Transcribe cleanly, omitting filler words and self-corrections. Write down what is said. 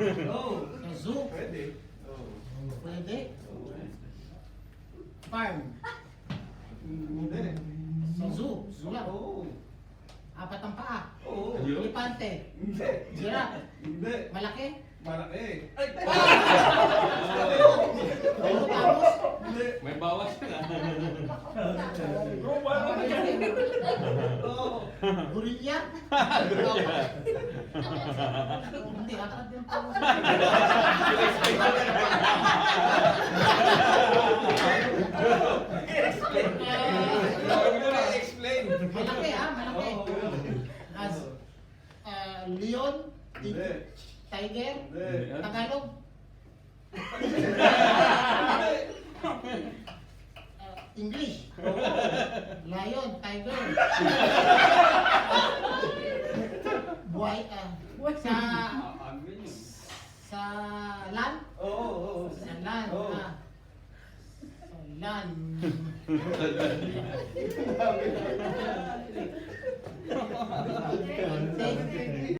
Oo. Sa zoo. Pwede. Oo. Pwede. Farm. Hindi. Sa zoo. Zoo lang. Oo. Apat ang paa. Oo. Elepante. Hindi. Giraffe. Hindi. Malaki. Malaki. Ay! Ano tapos? Hindi. May bawas na. Oo. Gorilla. Hindi, apat din po. Explain. Malaki ha, malaki. Oo. As, leon, Hindi. tiger, Hindi. Tagalog, English, lion, tiger, buhay, sa sa land, Oo. Oo. sa land, Oo. sa land. Dami. Ante.